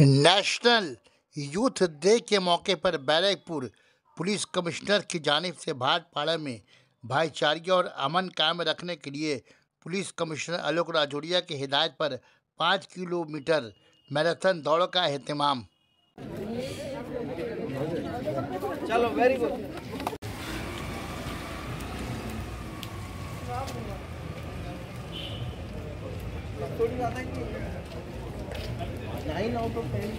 National youth day के मौके पर बैरकपुर पुलिस कमिश्नर की जानिब से भाटपाड़ा में भाईचारे और अमन कायम रखने के लिए पुलिस कमिश्नर आलोक राजौरिया की हिदायत पर 5 किलोमीटर मैराथन दौड़ का एहतमाम। चलो, वेरी गुड। थोड़ी ज़्यादा 9 out of 10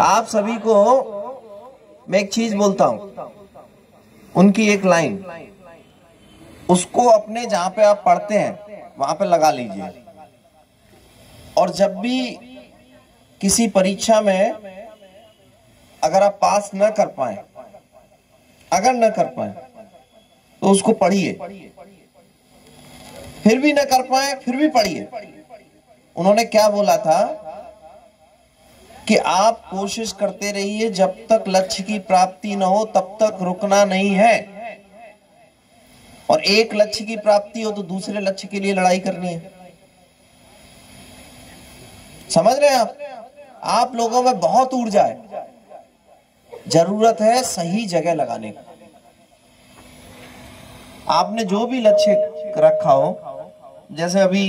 आप सभी को मैं एक चीज बोलता हूं, उनकी एक लाइन, उसको अपने जहां पे आप पढ़ते हैं वहां पे लगा लीजिए। और जब भी किसी परीक्षा में अगर आप पास न कर पाए, तो उसको पढ़िए, फिर भी न कर पाए फिर भी पढ़िए। उन्होंने क्या बोला था कि आप कोशिश करते रहिए, जब तक लक्ष्य की प्राप्ति न हो तब तक रुकना नहीं है। और एक लक्ष्य की प्राप्ति हो तो दूसरे लक्ष्य के लिए लड़ाई करनी है। समझ रहे हैं आप लोगों में बहुत ऊर्जा है, जरूरत है सही जगह लगाने का। आपने जो भी लक्ष्य रखा हो, जैसे अभी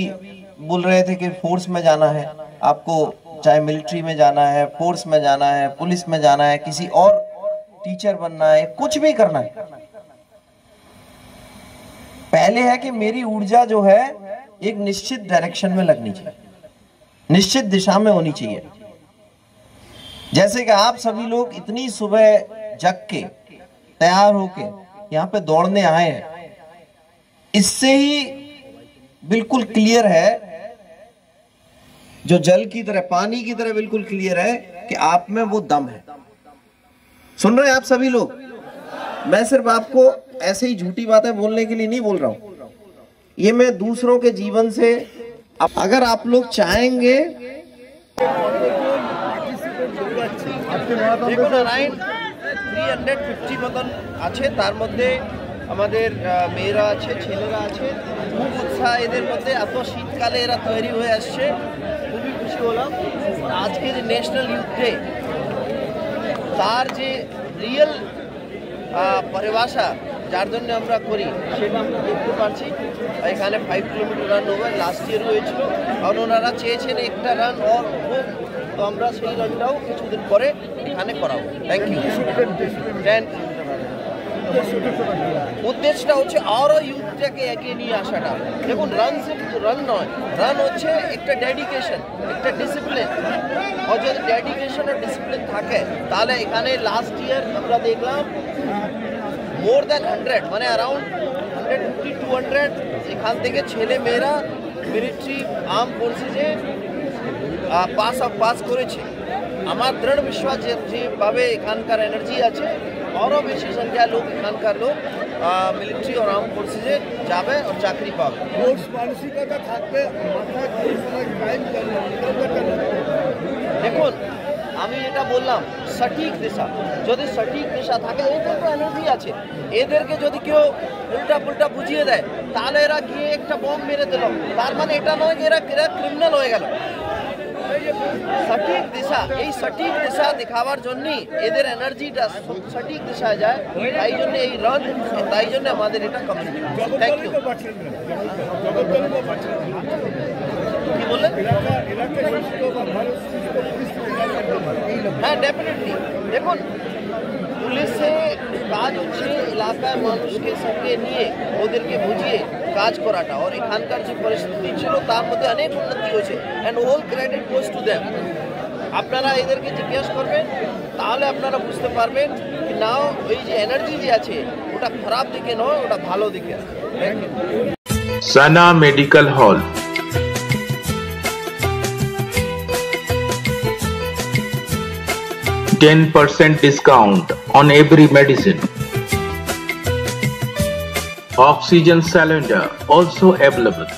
बोल रहे थे कि फोर्स में जाना है आपको, चाहे मिलिट्री में जाना है, फोर्स में जाना है, पुलिस में जाना है, किसी और टीचर बनना है, कुछ भी करना है, पहले है कि मेरी ऊर्जा जो है एक निश्चित डायरेक्शन में लगनी चाहिए, निश्चित दिशा में होनी चाहिए। जैसे कि आप सभी लोग इतनी सुबह जग के तैयार होके यहाँ पे दौड़ने आए हैं, इससे ही बिल्कुल क्लियर है, जो जल की तरह, पानी की तरह बिल्कुल क्लियर है कि आप में वो दम है। सुन रहे हैं आप सभी लोग? मैं सिर्फ आपको ऐसे ही झूठी बातें बोलने के लिए नहीं बोल रहा हूं, ये मैं दूसरों के जीवन से, अगर आप लोग चाहेंगे। देखो नारायण 350 মতন আছে, তার মধ্যে আমাদের মেয়েরা আছে, ছেলেরা আছে, খুব উৎসাহ এদের মধ্যে। এত শীতকালে এরা তৈরি হয়ে আসছে, খুবই খুশি হলাম। আজকে যে ন্যাশনাল ইউথ ডে, তার যে রিয়েল পরিভাষা যার জন্য আমরা করি সেটা আমরা দেখতে পাচ্ছি। এখানে 5 কিলোমিটার রান হবে, লাস্ট ইয়ার হয়েছিল, কারণ ওনারা চেয়েছেন একটা রান আর হোক, তো আমরা সেই রানটাও কিছুদিন পরে এখানে করাবো। Thank you. উদ্দেশ্যটা হচ্ছে আরও ইউথটাকে এগিয়ে নিয়ে আসাটা। দেখুন, রান শুধু রান নয়, রান হচ্ছে একটা ডেডিকেশন, একটা ডিসিপ্লিন। আর যদি ডেডিকেশন আর ডিসিপ্লিন থাকে তাহলে এখানে লাস্ট ইয়ার আমরা দেখলাম মোর দ্যান 100, মানে অ্যারাউন্ড 150-200 এখান থেকে ছেলে মেয়েরা মিলিটারি আর্ম ফোর্সেসে পাস করেছে। আমার দৃঢ় বিশ্বাস যেভাবে এখানকার এনার্জি আছে, আরও বেশি সংখ্যা লোক এখানকার লোক মিলিটারি আর আর্ম ফোর্সেসে যাবে আর চাকরি পাবে। দেখুন, আমি এটা বললাম সঠিক দিশা, যদি সঠিক দিশা থাকে, এদের তো এনার্জি আছে, এদেরকে যদি কেউ উল্টা পুল্টা বুঝিয়ে দেয় তাহলে এরা গিয়ে একটা বম মেরে দিল, তার মানে এটা নয় যে এরা ক্রিমিনাল হয়ে গেল। সঠিক দিশা, এই সঠিক দিশা দেখাবার জন্যই এদের এনার্জিটা সঠিক দিশায় যায়, তাই জন্য এই রান, তাই জন্য আমাদের এটা কমিউনিটি। Thank you. কি বললেন? হ্যাঁ, ডেফিনেটলি। দেখুন, পুলিশে কাজ হচ্ছে এলাকায় মানুষকে সঙ্গে নিয়ে ওদেরকে বুঝিয়ে কাজ করাটা, আর এখানকার যে পরিস্থিতি ছিল তার মধ্যে অনেক উন্নতি হয়েছে, and whole credit goes to them. আপনারা এদেরকে জিজ্ঞেস করবেন, তাহলে আপনারা বুঝতে পারবেন কি নাও ওই যে এনার্জি যে আছে ওটা খারাপ দিকে নয়, ওটা ভালো দিকে আছে। Sana Medical Hall. 10% discount on every medicine. Oxygen cylinder also available.